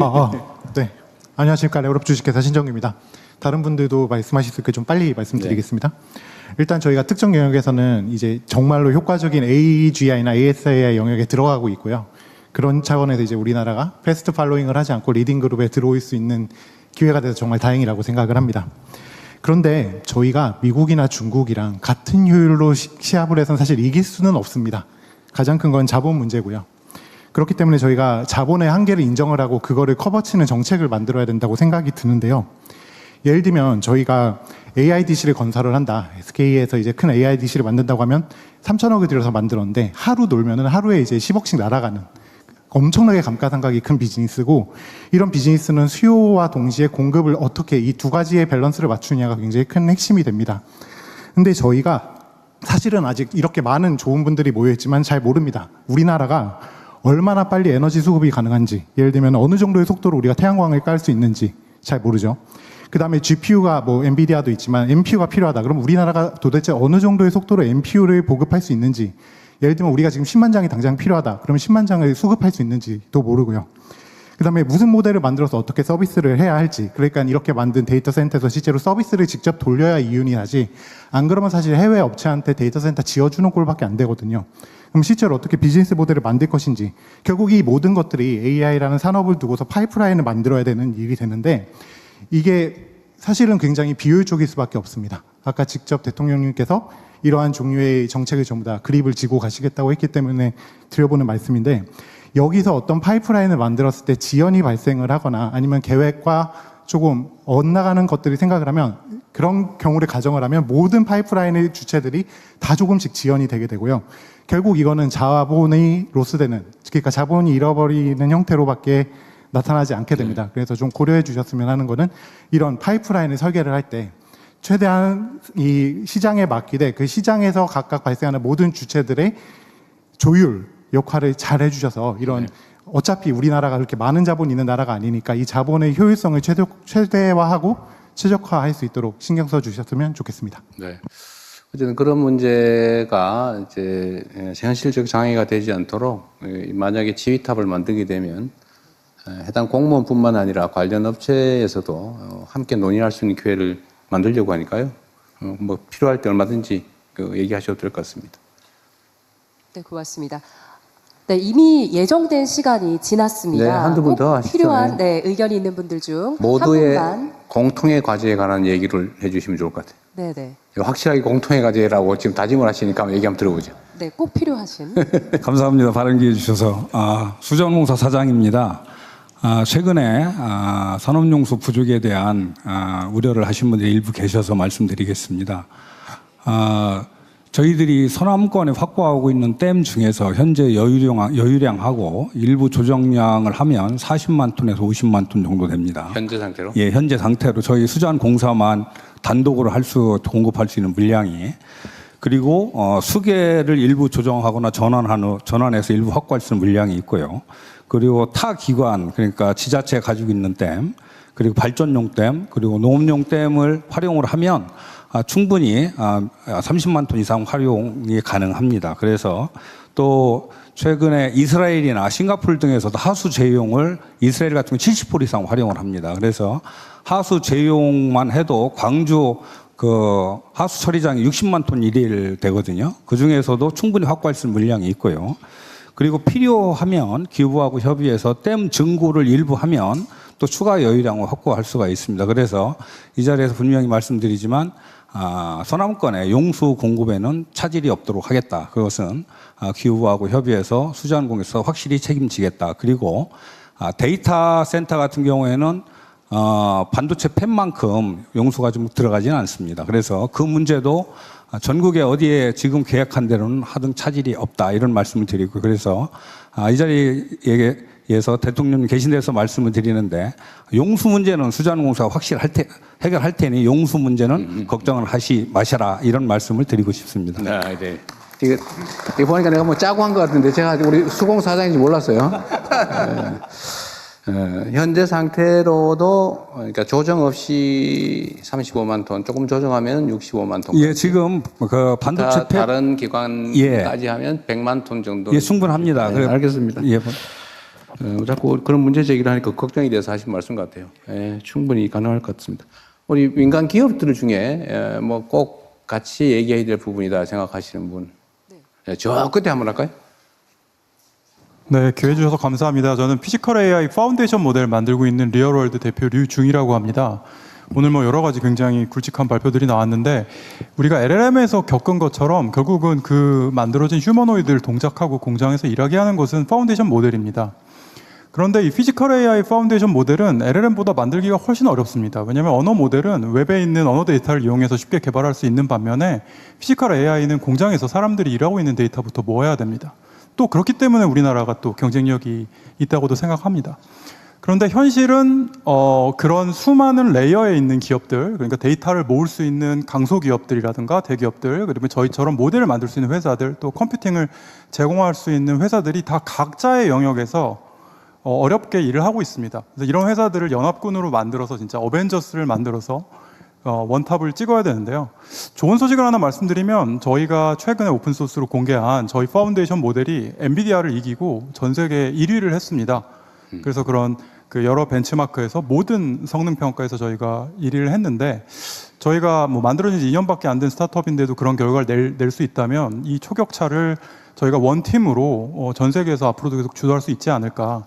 네. 안녕하십니까. 레오럽 주식회사 신정입니다. 다른 분들도 말씀하실 수 있게 좀 빨리 말씀드리겠습니다. 일단 저희가 특정 영역에서는 이제 정말로 효과적인 AGI나 ASAI 영역에 들어가고 있고요. 그런 차원에서 이제 우리나라가 패스트 팔로잉을 하지 않고 리딩 그룹에 들어올 수 있는 기회가 돼서 정말 다행이라고 생각을 합니다. 그런데 저희가 미국이나 중국이랑 같은 효율로 시합을 해서는 사실 이길 수는 없습니다. 가장 큰 건 자본 문제고요. 그렇기 때문에 저희가 자본의 한계를 인정을 하고 그거를 커버치는 정책을 만들어야 된다고 생각이 드는데요. 예를 들면 저희가 AIDC를 건설을 한다. SK에서 이제 큰 AIDC를 만든다고 하면 3천억을 들여서 만들었는데 하루 놀면은 하루에 이제 10억씩 날아가는 엄청나게 감가상각이 큰 비즈니스고, 이런 비즈니스는 수요와 동시에 공급을 어떻게 이 두 가지의 밸런스를 맞추느냐가 굉장히 큰 핵심이 됩니다. 근데 저희가 사실은 아직 이렇게 많은 좋은 분들이 모여있지만 잘 모릅니다. 우리나라가 얼마나 빨리 에너지 수급이 가능한지, 예를 들면 어느 정도의 속도로 우리가 태양광을 깔 수 있는지 잘 모르죠. 그 다음에 GPU가 뭐 엔비디아도 있지만 NPU가 필요하다. 그럼 우리나라가 도대체 어느 정도의 속도로 NPU를 보급할 수 있는지, 예를 들면 우리가 지금 10만 장이 당장 필요하다. 그러면 10만 장을 수급할 수 있는지도 모르고요. 그 다음에 무슨 모델을 만들어서 어떻게 서비스를 해야 할지, 그러니까 이렇게 만든 데이터 센터에서 실제로 서비스를 직접 돌려야 이윤이 나지, 안 그러면 사실 해외 업체한테 데이터 센터 지어주는 꼴밖에 안 되거든요. 그럼 실제로 어떻게 비즈니스 모델을 만들 것인지, 결국 이 모든 것들이 AI라는 산업을 두고서 파이프라인을 만들어야 되는 일이 되는데, 이게 사실은 굉장히 비효율적일 수밖에 없습니다. 아까 직접 대통령님께서 이러한 종류의 정책을 전부 다 그립을 지고 가시겠다고 했기 때문에 드려보는 말씀인데, 여기서 어떤 파이프라인을 만들었을 때 지연이 발생을 하거나 아니면 계획과 조금 엇나가는 것들을 생각을 하면, 그런 경우를 가정을 하면 모든 파이프라인의 주체들이 다 조금씩 지연이 되게 되고요. 결국 이거는 자본이 로스되는, 그러니까 자본이 잃어버리는 형태로밖에 나타나지 않게 됩니다. 그래서 좀 고려해 주셨으면 하는 거는, 이런 파이프라인을 설계를 할 때 최대한 이 시장에 맡기되 그 시장에서 각각 발생하는 모든 주체들의 조율 역할을 잘 해주셔서, 이런 어차피 우리나라가 그렇게 많은 자본이 있는 나라가 아니니까 이 자본의 효율성을 최대화하고 최적화할 수 있도록 신경 써 주셨으면 좋겠습니다. 네. 어쨌든 그런 문제가 이제 현실적 장애가 되지 않도록, 만약에 지휘탑을 만들게 되면 해당 공무원뿐만 아니라 관련 업체에서도 함께 논의할 수 있는 기회를 만들려고 하니까요. 뭐 필요할 때 얼마든지 얘기하셔도 될 것 같습니다. 네, 고맙습니다. 네, 이미 예정된 시간이 지났습니다. 네, 한두 분 더 꼭 하시죠. 필요한 의견이 있는 분들 중 모두의 한 분만. 공통의 과제에 관한 얘기를 해주시면 좋을 것 같아요. 네네. 확실하게 공통의 과제라고 지금 다짐을 하시니까 얘기 한번 들어보죠. 네, 꼭 필요하신. 감사합니다. 발언 기회 주셔서. 수자원공사 사장입니다. 최근에 산업용수 부족에 대한 우려를 하신 분들이 일부 계셔서 말씀드리겠습니다. 저희들이 서남권에 확보하고 있는 댐 중에서 현재 여유량하고 일부 조정량을 하면 40만 톤에서 50만 톤 정도 됩니다. 현재 상태로? 예, 현재 상태로 저희 수자원공사만 단독으로 공급할 수 있는 물량이. 그리고 수계를 일부 조정하거나 전환해서 일부 확보할 수 있는 물량이 있고요. 그리고 타 기관, 그러니까 지자체가 가지고 있는 댐, 그리고 발전용 댐, 그리고 농업용 댐을 활용을 하면 충분히 30만 톤 이상 활용이 가능합니다. 그래서 또 최근에 이스라엘이나 싱가포르 등에서도 하수 제용을 이스라엘 같은 경우 70% 이상 활용을 합니다. 그래서 하수 제용만 해도 광주 하수 처리장이 60만 톤 일일 되거든요. 그 중에서도 충분히 확보할 수 있는 물량이 있고요. 그리고 필요하면 기후부하고 협의해서 댐 증구를 일부 하면 또 추가 여유량을 확보할 수가 있습니다. 그래서 이 자리에서 분명히 말씀드리지만 서남권의 용수 공급에는 차질이 없도록 하겠다. 그것은 기후부하고 협의해서 수자원공사에서 확실히 책임지겠다. 그리고 데이터 센터 같은 경우에는 반도체 팹만큼 용수가 좀 들어가지는 않습니다. 그래서 그 문제도 전국에 어디에 지금 계획한 대로는 하등 차질이 없다, 이런 말씀을 드리고, 그래서 이 자리에서 대통령 계신 데서 말씀을 드리는데, 용수 문제는 수자원공사가 확실히 해결할 테니 용수 문제는 걱정을 하시 마셔라, 이런 말씀을 드리고 싶습니다. 네. 이거 보니까 내가 뭐 짜고 한 것 같은데 제가 우리 수공사장인지 몰랐어요. 현재 상태로도 그러니까 조정 없이 35만 톤, 조금 조정하면 65만 톤. 예, 지금 그 반도체 다른 기관까지 하면 100만 톤 정도. 예, 충분합니다. 네, 알겠습니다. 예. 자꾸 그런 문제 제기를 하니까 걱정이 돼서 하신 말씀 같아요. 예, 충분히 가능할 것 같습니다. 우리 민간 기업들 중에 뭐 꼭 같이 얘기해야 될 부분이다 생각하시는 분. 네, 저 끝에 한번 할까요? 네, 기회 주셔서 감사합니다. 저는 피지컬 AI 파운데이션 모델 만들고 있는 리얼월드 대표 류중이라고 합니다. 오늘 뭐 여러 가지 굉장히 굵직한 발표들이 나왔는데 우리가 LLM에서 겪은 것처럼 결국은 그 만들어진 휴머노이드를 동작하고 공장에서 일하게 하는 것은 파운데이션 모델입니다. 그런데 이 피지컬 AI 파운데이션 모델은 LLM보다 만들기가 훨씬 어렵습니다. 왜냐하면 언어 모델은 웹에 있는 언어 데이터를 이용해서 쉽게 개발할 수 있는 반면에 피지컬 AI는 공장에서 사람들이 일하고 있는 데이터부터 모아야 됩니다. 또 그렇기 때문에 우리나라가 또 경쟁력이 있다고도 생각합니다. 그런데 현실은 그런 수많은 레이어에 있는 기업들, 그러니까 데이터를 모을 수 있는 강소기업들이라든가 대기업들, 그리고 저희처럼 모델을 만들 수 있는 회사들, 또 컴퓨팅을 제공할 수 있는 회사들이 다 각자의 영역에서 어렵게 일을 하고 있습니다. 그래서 이런 회사들을 연합군으로 만들어서 진짜 어벤져스를 만들어서 원탑을 찍어야 되는데요. 좋은 소식을 하나 말씀드리면 저희가 최근에 오픈소스로 공개한 저희 파운데이션 모델이 엔비디아를 이기고 전 세계 1위를 했습니다. 그래서 그런 그 여러 벤치마크에서 모든 성능 평가에서 저희가 1위를 했는데 저희가 뭐 만들어진 지 2년밖에 안 된 스타트업인데도 그런 결과를 낼 수 있다면 이 초격차를 저희가 원팀으로 전 세계에서 앞으로도 계속 주도할 수 있지 않을까.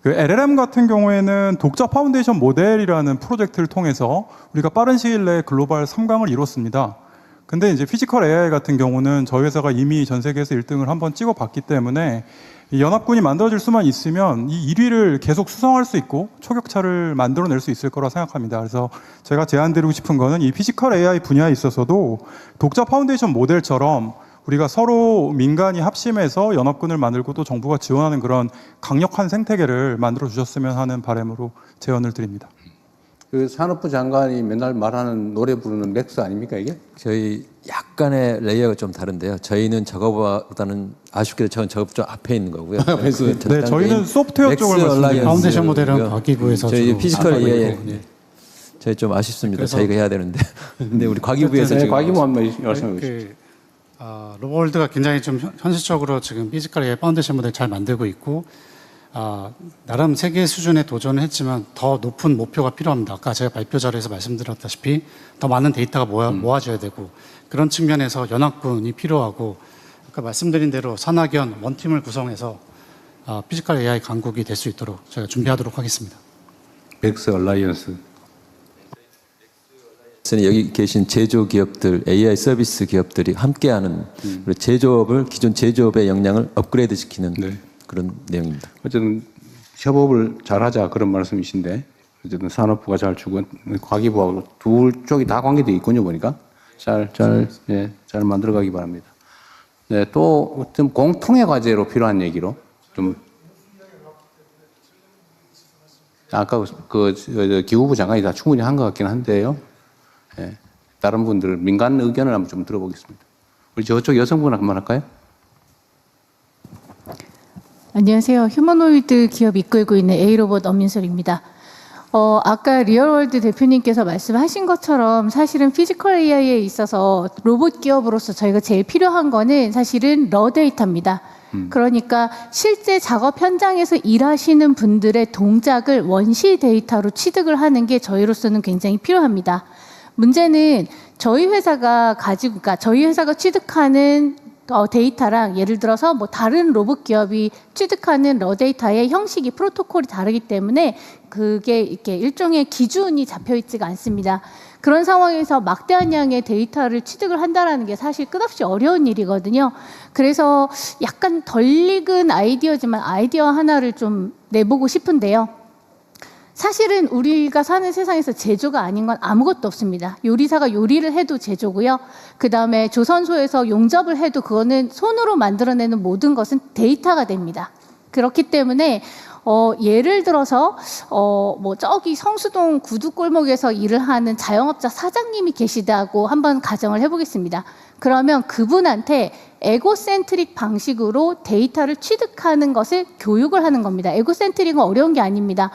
그 LLM 같은 경우에는 독자 파운데이션 모델이라는 프로젝트를 통해서 우리가 빠른 시일 내에 글로벌 3강을 이뤘습니다. 근데 이제 피지컬 AI 같은 경우는 저희 회사가 이미 전 세계에서 1등을 한번 찍어봤기 때문에 이 연합군이 만들어질 수만 있으면 이 1위를 계속 수성할 수 있고 초격차를 만들어낼 수 있을 거라 생각합니다. 그래서 제가 제안드리고 싶은 거는 이 피지컬 AI 분야에 있어서도 독자 파운데이션 모델처럼 우리가 서로 민간이 합심해서 연합군을 만들고 또 정부가 지원하는 그런 강력한 생태계를 만들어 주셨으면 하는 바람으로 제언을 드립니다. 그 산업부 장관이 맨날 말하는 노래 부르는 맥스 아닙니까 이게? 저희 약간의 레이어가 좀 다른데요. 저희는 저거보다는 아쉽게도 저건 좀 앞에 있는 거고요. 네, 저희는 소프트웨어 쪽을 말씀드립니다. 파운데이션 모델은 과기부에서 저희 피지컬 AI 저희 좀 아쉽습니다. 저희가 해야 되는데. 근데 우리 과기부에서 지금 과기부 한번 말씀해 주시죠. 로보월드가 굉장히 좀 현실적으로 지금 피지컬 AI 파운데이션 모델 잘 만들고 있고 나름 세계 수준에 도전을 했지만 더 높은 목표가 필요합니다. 아까 제가 발표 자료에서 말씀드렸다시피 더 많은 데이터가 모아져야 되고 그런 측면에서 연합군이 필요하고 아까 말씀드린 대로 산학연 원팀을 구성해서 피지컬 AI 강국이 될 수 있도록 저희가 준비하도록 하겠습니다. 맥스 얼라이언스. 여기 계신 제조 기업들, AI 서비스 기업들이 함께하는 제조업을 기존 제조업의 역량을 업그레이드 시키는 그런 내용입니다. 어쨌든 협업을 잘하자 그런 말씀이신데 어쨌든 산업부가 잘 주고 과기부하고 둘 쪽이 다 관계되어 있군요 보니까 잘 만들어가기 바랍니다. 네, 또 좀 공통의 과제로 필요한 얘기로 좀 아까 그 기후부 장관이 다 충분히 한 것 같긴 한데요. 네, 다른 분들 민간 의견을 한번 좀 들어보겠습니다. 우리 저쪽 여성분 한번 할까요? 안녕하세요. 휴머노이드 기업 이끌고 있는 A로봇 엄민솔입니다. 아까 리얼월드 대표님께서 말씀하신 것처럼 사실은 피지컬 AI에 있어서 로봇 기업으로서 저희가 제일 필요한 거는 사실은 러 데이터입니다. 그러니까 실제 작업 현장에서 일하시는 분들의 동작을 원시 데이터로 취득을 하는 게 저희로서는 굉장히 필요합니다. 문제는 저희 회사가 그러니까 저희 회사가 취득하는 데이터랑 예를 들어서 뭐 다른 로봇 기업이 취득하는 러 데이터의 형식이 프로토콜이 다르기 때문에 그게 이렇게 일종의 기준이 잡혀 있지가 않습니다. 그런 상황에서 막대한 양의 데이터를 취득을 한다라는 게 사실 끝없이 어려운 일이거든요. 그래서 약간 덜 익은 아이디어지만 아이디어 하나를 좀 내보고 싶은데요. 사실은 우리가 사는 세상에서 제조가 아닌 건 아무것도 없습니다. 요리사가 요리를 해도 제조고요. 그다음에 조선소에서 용접을 해도 그거는 손으로 만들어내는 모든 것은 데이터가 됩니다. 그렇기 때문에 예를 들어서 뭐 저기 성수동 구두골목에서 일을 하는 자영업자 사장님이 계시다고 한번 가정을 해보겠습니다. 그러면 그분한테 에고센트릭 방식으로 데이터를 취득하는 것을 교육을 하는 겁니다. 에고센트릭은 어려운 게 아닙니다.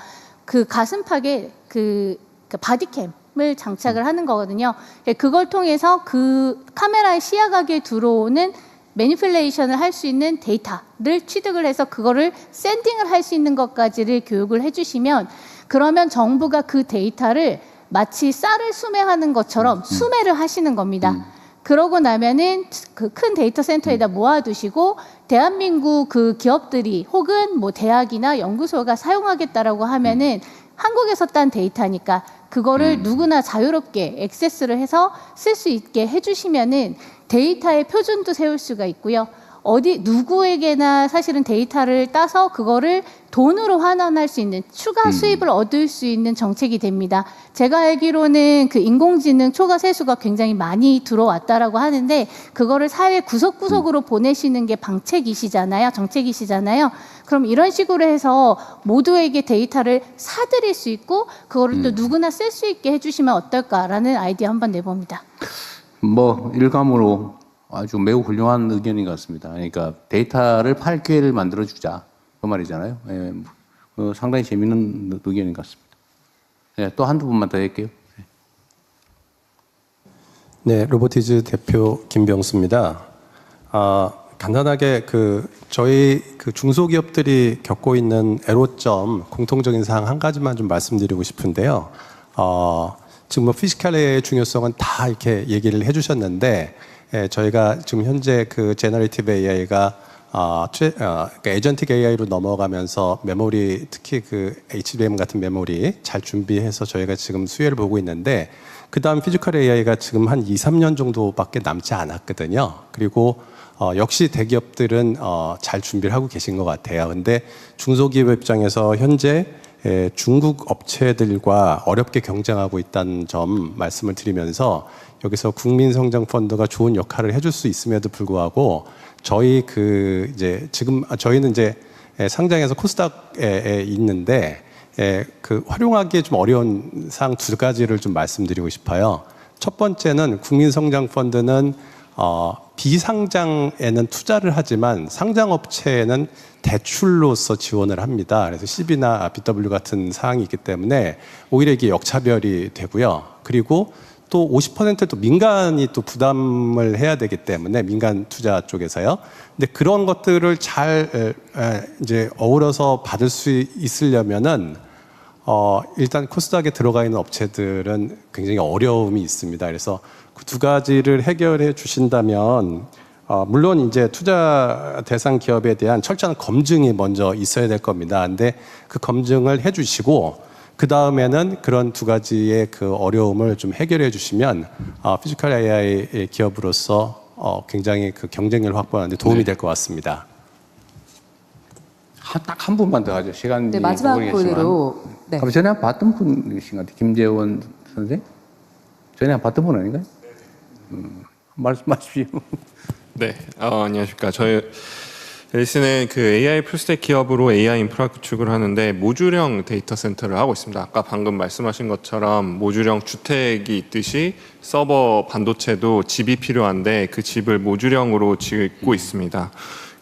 그 가슴팍에 그 바디캠을 장착을 하는 거거든요. 그걸 통해서 그 카메라의 시야각에 들어오는 매니플레이션을 할 수 있는 데이터를 취득을 해서 그거를 샌딩을 할 수 있는 것까지를 교육을 해주시면 그러면 정부가 그 데이터를 마치 쌀을 수매하는 것처럼 수매를 하시는 겁니다. 그러고 나면은 그 큰 데이터 센터에다 모아두시고 대한민국 그 기업들이 혹은 뭐 대학이나 연구소가 사용하겠다라고 하면은 한국에서 딴 데이터니까 그거를 누구나 자유롭게 액세스를 해서 쓸 수 있게 해주시면은 데이터의 표준도 세울 수가 있고요. 어디 누구에게나 사실은 데이터를 따서 그거를 돈으로 환원할 수 있는 추가 수입을 얻을 수 있는 정책이 됩니다. 제가 알기로는 그 인공지능 초과 세수가 굉장히 많이 들어왔다라고 하는데 그거를 사회 구석구석으로 보내시는 게 정책이시잖아요. 그럼 이런 식으로 해서 모두에게 데이터를 사드릴 수 있고 그거를 또 누구나 쓸 수 있게 해주시면 어떨까라는 아이디어 한번 내봅니다. 뭐 일감으로 아주 매우 훌륭한 의견인 것 같습니다. 그러니까 데이터를 팔 기회를 만들어 주자 그 말이잖아요. 예, 상당히 재미있는 의견인 것 같습니다. 예, 또 한두 분만 더 할게요. 네, 로보티즈 대표 김병수입니다. 간단하게 저희 중소기업들이 겪고 있는 애로점, 공통적인 사항 한 가지만 좀 말씀드리고 싶은데요. 지금 뭐 피지컬 AI의 중요성은 다 이렇게 얘기를 해주셨는데, 저희가 지금 현재 그 제너레이티브 AI가 그러니까 에이전틱 AI로 넘어가면서 메모리, 특히 그 HBM 같은 메모리 잘 준비해서 저희가 지금 수혜를 보고 있는데, 그 다음 피지컬 AI가 지금 한 2, 3년 정도밖에 남지 않았거든요. 그리고 역시 대기업들은 잘 준비를 하고 계신 것 같아요. 근데 중소기업 입장에서 현재 중국 업체들과 어렵게 경쟁하고 있다는 점 말씀을 드리면서, 여기서 국민성장펀드가 좋은 역할을 해줄 수 있음에도 불구하고 저희는 이제 상장해서 코스닥에 있는데 그 활용하기 좀 어려운 사항 두 가지를 좀 말씀드리고 싶어요. 첫 번째는 국민성장펀드는 비상장에는 투자를 하지만 상장업체에는 대출로서 지원을 합니다. 그래서 CB나 BW 같은 사항이 있기 때문에 오히려 이게 역차별이 되고요. 그리고 또 50%도 민간이 또 부담을 해야 되기 때문에 민간 투자 쪽에서요. 근데 그런 것들을 잘 이제 어우러서 받을 수 있으려면은 일단 코스닥에 들어가 있는 업체들은 굉장히 어려움이 있습니다. 그래서 그 두 가지를 해결해 주신다면, 물론 이제 투자 대상 기업에 대한 철저한 검증이 먼저 있어야 될 겁니다. 근데 그 검증을 해 주시고, 그 다음에는 그런 두 가지의 그 어려움을 좀 해결해 주시면, 피지컬 AI 기업으로서 굉장히 그 경쟁력을 확보하는 데 도움이 될 것 같습니다. 딱 한 분만 더 하죠. 시간이 네, 마지막 분으로. 네. 전에 한 봤던 분이신 것 같아요. 김재원 선생? 전에 한 봤던 분 아닌가요? 말씀하십시오. 네, 안녕하십니까. 저희 앨리스는 그 AI 풀스택 기업으로 AI 인프라 구축을 하는데 모듈형 데이터 센터를 하고 있습니다. 아까 방금 말씀하신 것처럼 모듈형 주택이 있듯이 서버 반도체도 집이 필요한데 그 집을 모듈형으로 짓고 있습니다.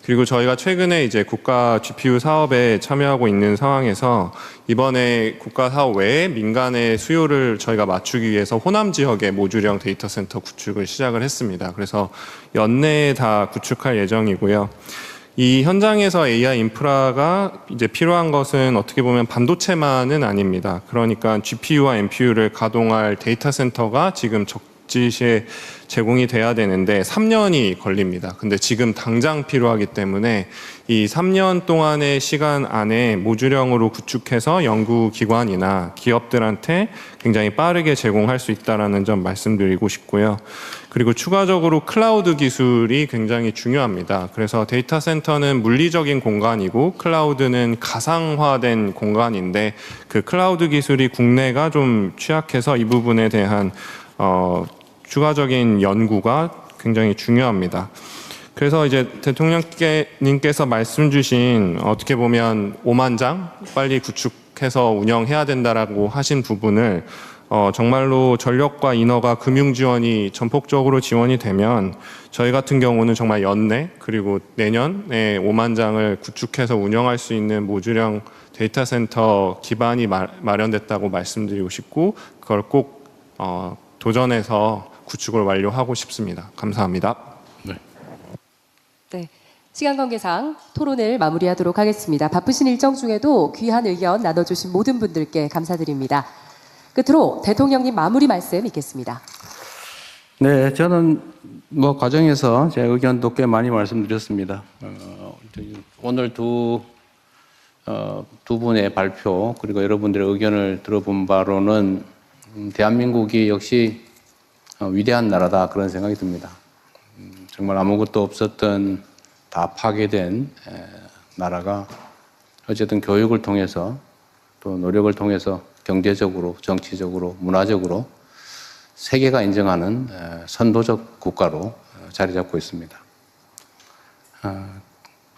그리고 저희가 최근에 이제 국가 GPU 사업에 참여하고 있는 상황에서 이번에 국가 사업 외에 민간의 수요를 저희가 맞추기 위해서 호남 지역에 모듈형 데이터 센터 구축을 시작을 했습니다. 그래서 연내에 다 구축할 예정이고요. 이 현장에서 AI 인프라가 이제 필요한 것은 어떻게 보면 반도체만은 아닙니다. 그러니까 GPU와 NPU를 가동할 데이터 센터가 지금 적지시에 제공이 돼야 되는데 3년이 걸립니다. 근데 지금 당장 필요하기 때문에 이 3년 동안의 시간 안에 모듈형으로 구축해서 연구기관이나 기업들한테 굉장히 빠르게 제공할 수 있다는 점 말씀드리고 싶고요. 그리고 추가적으로 클라우드 기술이 굉장히 중요합니다. 그래서 데이터 센터는 물리적인 공간이고 클라우드는 가상화된 공간인데 그 클라우드 기술이 국내가 좀 취약해서 이 부분에 대한 추가적인 연구가 굉장히 중요합니다. 그래서 이제 대통령님께서 말씀 주신 어떻게 보면 5만 장 빨리 구축해서 운영해야 된다라고 하신 부분을 정말로 전력과 인허가 금융 지원이 전폭적으로 지원이 되면 저희 같은 경우는 정말 연내 그리고 내년에 5만 장을 구축해서 운영할 수 있는 모듈형 데이터 센터 기반이 마련됐다고 말씀드리고 싶고 그걸 꼭 도전해서 구축을 완료하고 싶습니다. 감사합니다. 네. 시간 관계상 토론을 마무리하도록 하겠습니다. 바쁘신 일정 중에도 귀한 의견 나눠주신 모든 분들께 감사드립니다. 끝으로 대통령님 마무리 말씀 있겠습니다. 네, 저는 뭐 과정에서 제 의견도 꽤 많이 말씀드렸습니다. 오늘 두 분의 발표 그리고 여러분들의 의견을 들어본 바로는 대한민국이 역시 위대한 나라다 그런 생각이 듭니다. 정말 아무것도 없었던 다 파괴된 나라가 어쨌든 교육을 통해서 또 노력을 통해서 경제적으로, 정치적으로, 문화적으로 세계가 인정하는 선도적 국가로 자리 잡고 있습니다.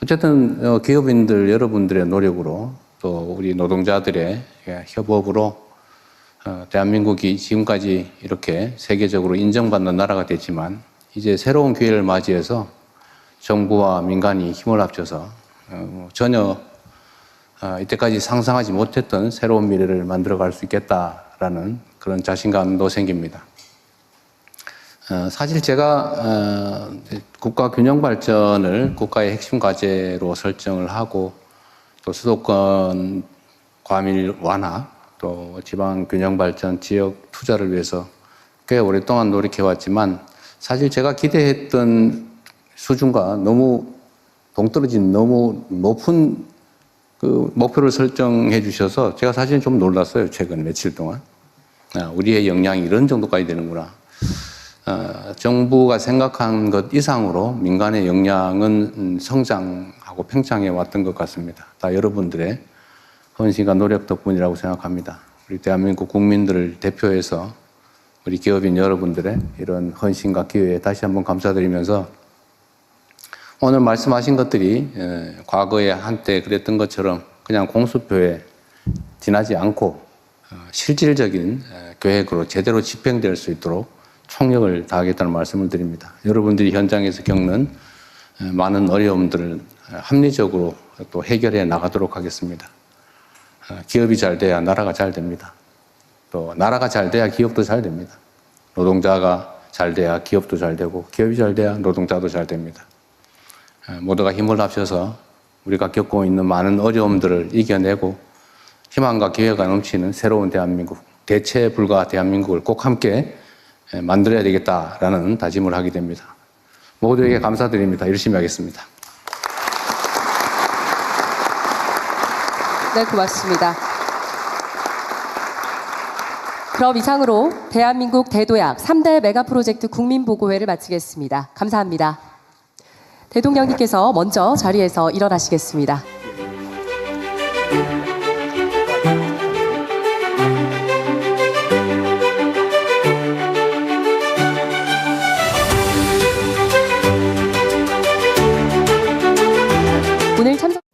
어쨌든 기업인들 여러분들의 노력으로 또 우리 노동자들의 협업으로 대한민국이 지금까지 이렇게 세계적으로 인정받는 나라가 됐지만 이제 새로운 기회를 맞이해서 정부와 민간이 힘을 합쳐서 전혀 이때까지 상상하지 못했던 새로운 미래를 만들어갈 수 있겠다라는 그런 자신감도 생깁니다. 사실 제가 국가 균형 발전을 국가의 핵심 과제로 설정을 하고 또 수도권 과밀 완화 또 지방 균형 발전 지역 투자를 위해서 꽤 오랫동안 노력해왔지만 사실 제가 기대했던 수준과 너무 동떨어진 너무 높은 그 목표를 설정해 주셔서 제가 사실 좀 놀랐어요. 최근 며칠 동안. 우리의 역량이 이런 정도까지 되는구나. 정부가 생각한 것 이상으로 민간의 역량은 성장하고 팽창해 왔던 것 같습니다. 다 여러분들의 헌신과 노력 덕분이라고 생각합니다. 우리 대한민국 국민들을 대표해서 우리 기업인 여러분들의 이런 헌신과 기회에 다시 한번 감사드리면서 오늘 말씀하신 것들이 과거에 한때 그랬던 것처럼 그냥 공수표에 지나지 않고 실질적인 계획으로 제대로 집행될 수 있도록 총력을 다하겠다는 말씀을 드립니다. 여러분들이 현장에서 겪는 많은 어려움들을 합리적으로 또 해결해 나가도록 하겠습니다. 기업이 잘 돼야 나라가 잘 됩니다. 또 나라가 잘 돼야 기업도 잘 됩니다. 노동자가 잘 돼야 기업도 잘 되고 기업이 잘 돼야 노동자도 잘 됩니다. 모두가 힘을 합쳐서 우리가 겪고 있는 많은 어려움들을 이겨내고 희망과 기회가 넘치는 새로운 대한민국, 대체 불가 대한민국을 꼭 함께 만들어야 되겠다라는 다짐을 하게 됩니다. 모두에게 감사드립니다. 열심히 하겠습니다. 네, 고맙습니다. 그럼 이상으로 대한민국 대도약 3대 메가 프로젝트 국민보고회를 마치겠습니다. 감사합니다. 대통령님께서 먼저 자리에서 일어나시겠습니다. 오늘 참석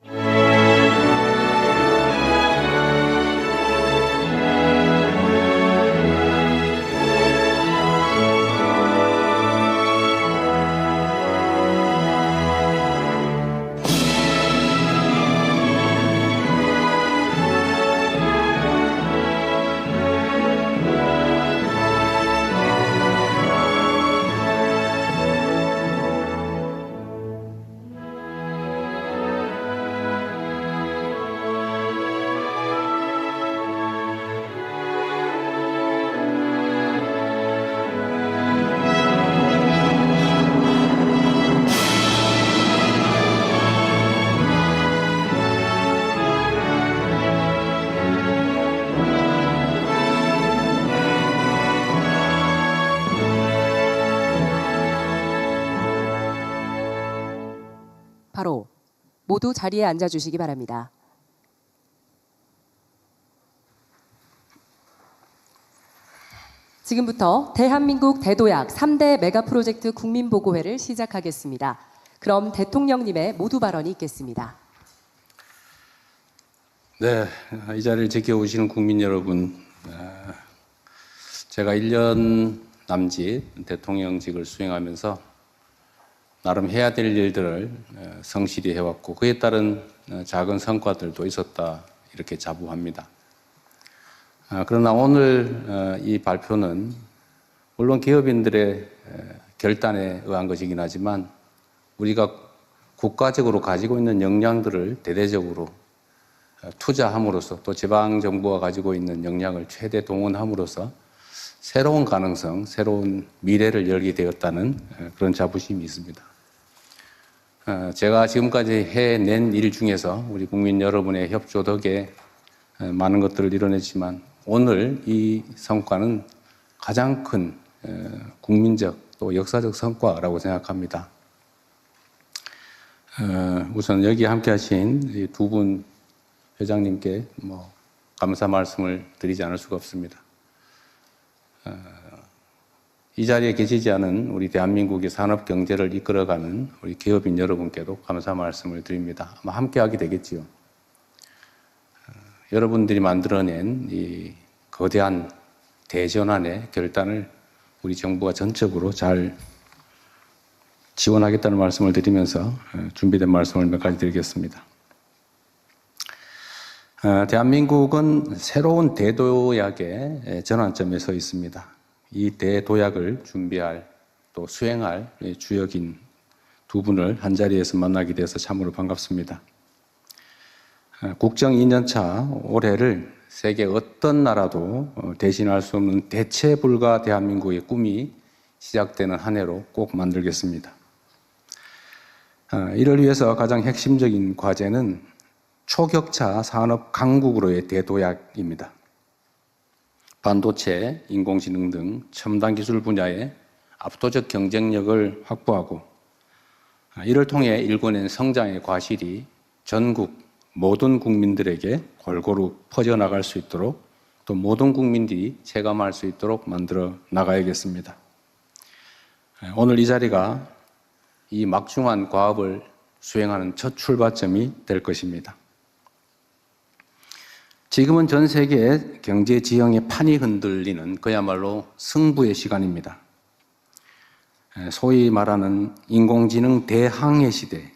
바로 모두 자리에 앉아주시기 바랍니다. 지금부터 대한민국 대도약 3대 메가 프로젝트 국민보고회를 시작하겠습니다. 그럼 대통령님의 모두 발언이 있겠습니다. 네, 이 자리를 지켜오시는 국민 여러분, 제가 1년 남짓 대통령직을 수행하면서 나름 해야 될 일들을 성실히 해왔고 그에 따른 작은 성과들도 있었다 이렇게 자부합니다. 그러나 오늘 이 발표는 물론 기업인들의 결단에 의한 것이긴 하지만 우리가 국가적으로 가지고 있는 역량들을 대대적으로 투자함으로써 또 지방정부가 가지고 있는 역량을 최대 동원함으로써 새로운 가능성, 새로운 미래를 열게 되었다는 그런 자부심이 있습니다. 제가 지금까지 해낸 일 중에서 우리 국민 여러분의 협조 덕에 많은 것들을 이뤄냈지만 오늘 이 성과는 가장 큰 국민적 또 역사적 성과라고 생각합니다. 우선 여기 함께 하신 두 분 회장님께 감사 말씀을 드리지 않을 수가 없습니다. 이 자리에 계시지 않은 우리 대한민국의 산업 경제를 이끌어가는 우리 기업인 여러분께도 감사 말씀을 드립니다. 아마 함께 하게 되겠지요. 여러분들이 만들어낸 이 거대한 대전환의 결단을 우리 정부가 전적으로 잘 지원하겠다는 말씀을 드리면서 준비된 말씀을 몇 가지 드리겠습니다. 대한민국은 새로운 대도약의 전환점에 서 있습니다. 이 대도약을 준비할 또 수행할 주역인 두 분을 한자리에서 만나게 돼서 참으로 반갑습니다. 국정 2년차 올해를 세계 어떤 나라도 대신할 수 없는 대체 불가 대한민국의 꿈이 시작되는 한 해로 꼭 만들겠습니다. 이를 위해서 가장 핵심적인 과제는 초격차 산업 강국으로의 대도약입니다. 반도체, 인공지능 등 첨단 기술 분야의 압도적 경쟁력을 확보하고 이를 통해 일궈낸 성장의 과실이 전국 모든 국민들에게 골고루 퍼져나갈 수 있도록 또 모든 국민들이 체감할 수 있도록 만들어 나가야겠습니다. 오늘 이 자리가 이 막중한 과업을 수행하는 첫 출발점이 될 것입니다. 지금은 전 세계 경제 지형의 판이 흔들리는 그야말로 승부의 시간입니다. 소위 말하는 인공지능 대항해 시대,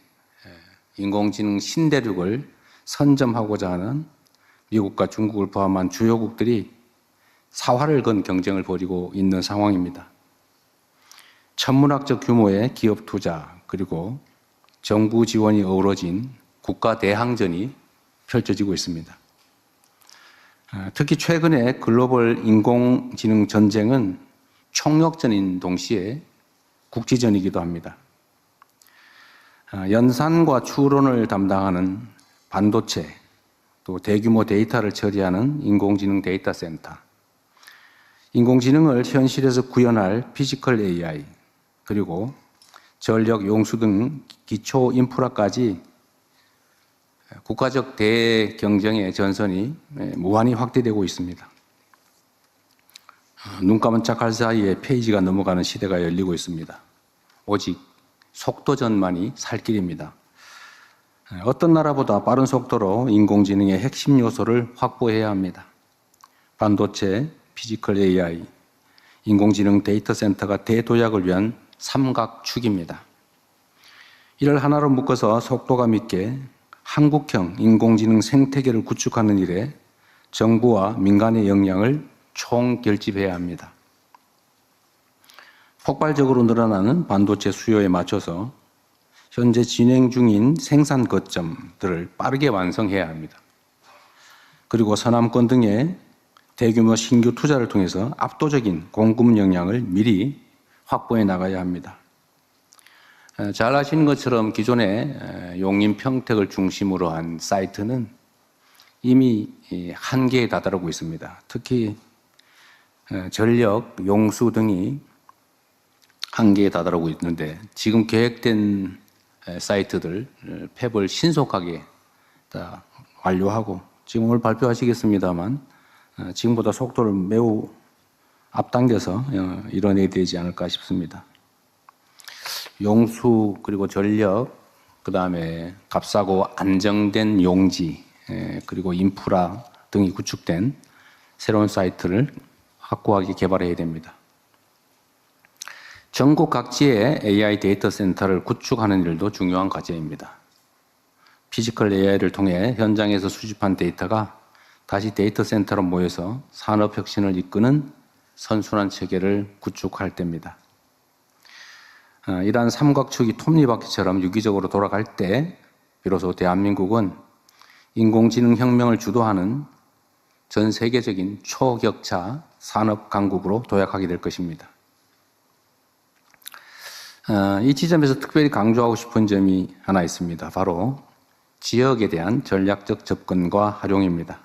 인공지능 신대륙을 선점하고자 하는 미국과 중국을 포함한 주요국들이 사활을 건 경쟁을 벌이고 있는 상황입니다. 천문학적 규모의 기업 투자 그리고 정부 지원이 어우러진 국가 대항전이 펼쳐지고 있습니다. 특히 최근에 글로벌 인공지능 전쟁은 총력전인 동시에 국지전이기도 합니다. 연산과 추론을 담당하는 반도체, 또 대규모 데이터를 처리하는 인공지능 데이터 센터, 인공지능을 현실에서 구현할 피지컬 AI, 그리고 전력, 용수 등 기초 인프라까지 국가적 대경쟁의 전선이 무한히 확대되고 있습니다. 눈 깜짝할 사이에 페이지가 넘어가는 시대가 열리고 있습니다. 오직 속도전만이 살 길입니다. 어떤 나라보다 빠른 속도로 인공지능의 핵심 요소를 확보해야 합니다. 반도체, 피지컬 AI, 인공지능 데이터 센터가 대도약을 위한 삼각축입니다. 이를 하나로 묶어서 속도감 있게 한국형 인공지능 생태계를 구축하는 일에 정부와 민간의 역량을 총결집해야 합니다. 폭발적으로 늘어나는 반도체 수요에 맞춰서 현재 진행 중인 생산 거점들을 빠르게 완성해야 합니다. 그리고 서남권 등의 대규모 신규 투자를 통해서 압도적인 공급 역량을 미리 확보해 나가야 합니다. 잘 아시는 것처럼 기존의 용인 평택을 중심으로 한 사이트는 이미 한계에 다다르고 있습니다. 특히 전력, 용수 등이 한계에 다다르고 있는데 지금 계획된 사이트들 폐업을 신속하게 다 완료하고 지금 오늘 발표하시겠습니다만 지금보다 속도를 매우 앞당겨서 이뤄내야 되지 않을까 싶습니다. 용수 그리고 전력 그다음에 값싸고 안정된 용지 그리고 인프라 등이 구축된 새로운 사이트를 확고하게 개발해야 됩니다. 전국 각지에 AI 데이터 센터를 구축하는 일도 중요한 과제입니다. 피지컬 AI를 통해 현장에서 수집한 데이터가 다시 데이터 센터로 모여서 산업 혁신을 이끄는 선순환 체계를 구축할 때입니다. 이러한 삼각축이 톱니바퀴처럼 유기적으로 돌아갈 때 비로소 대한민국은 인공지능 혁명을 주도하는 전 세계적인 초격차 산업 강국으로 도약하게 될 것입니다. 이 지점에서 특별히 강조하고 싶은 점이 하나 있습니다. 바로 지역에 대한 전략적 접근과 활용입니다.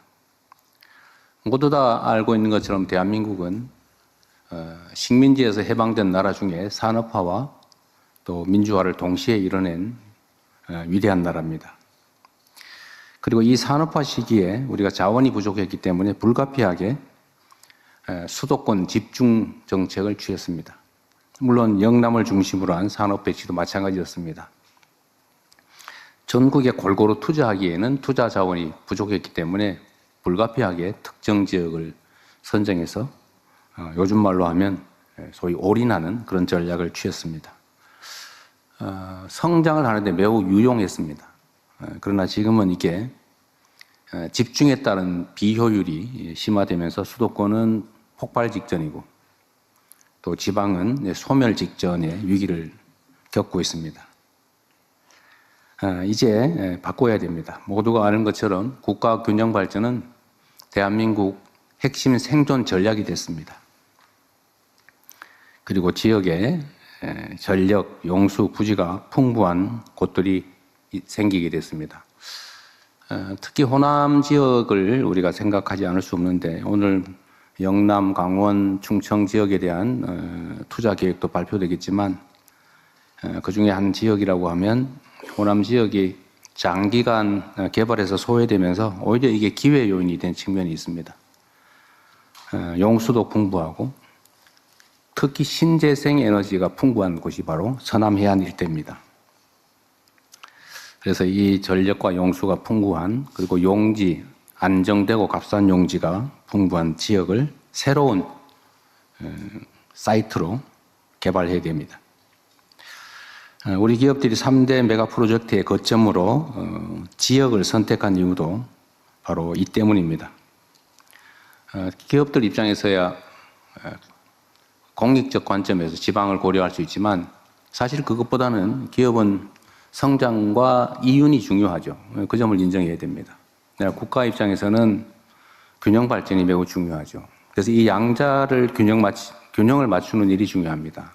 모두 다 알고 있는 것처럼 대한민국은 식민지에서 해방된 나라 중에 산업화와 또 민주화를 동시에 이뤄낸 위대한 나라입니다. 그리고 이 산업화 시기에 우리가 자원이 부족했기 때문에 불가피하게 수도권 집중 정책을 취했습니다. 물론 영남을 중심으로 한 산업 배치도 마찬가지였습니다. 전국에 골고루 투자하기에는 투자 자원이 부족했기 때문에 불가피하게 특정 지역을 선정해서 요즘 말로 하면 소위 올인하는 그런 전략을 취했습니다. 성장을 하는데 매우 유용했습니다. 그러나 지금은 이게 집중에 따른 비효율이 심화되면서 수도권은 폭발 직전이고 또 지방은 소멸 직전의 위기를 겪고 있습니다. 이제 바꿔야 됩니다. 모두가 아는 것처럼 국가 균형 발전은 대한민국 핵심 생존 전략이 됐습니다. 그리고 지역에 전력, 용수, 부지가 풍부한 곳들이 생기게 됐습니다. 특히 호남 지역을 우리가 생각하지 않을 수 없는데 오늘 영남, 강원, 충청 지역에 대한 투자 계획도 발표되겠지만 그중에 한 지역이라고 하면 호남 지역이 장기간 개발해서 소외되면서 오히려 이게 기회 요인이 된 측면이 있습니다. 용수도 풍부하고 특히 신재생 에너지가 풍부한 곳이 바로 서남 해안 일대입니다. 그래서 이 전력과 용수가 풍부한 그리고 용지, 안정되고 값싼 용지가 풍부한 지역을 새로운 사이트로 개발해야 됩니다. 우리 기업들이 3대 메가 프로젝트의 거점으로 지역을 선택한 이유도 바로 이 때문입니다. 기업들 입장에서야 공익적 관점에서 지방을 고려할 수 있지만 사실 그것보다는 기업은 성장과 이윤이 중요하죠. 그 점을 인정해야 됩니다. 국가 입장에서는 균형 발전이 매우 중요하죠. 그래서 이 양자를 균형을 맞추는 일이 중요합니다.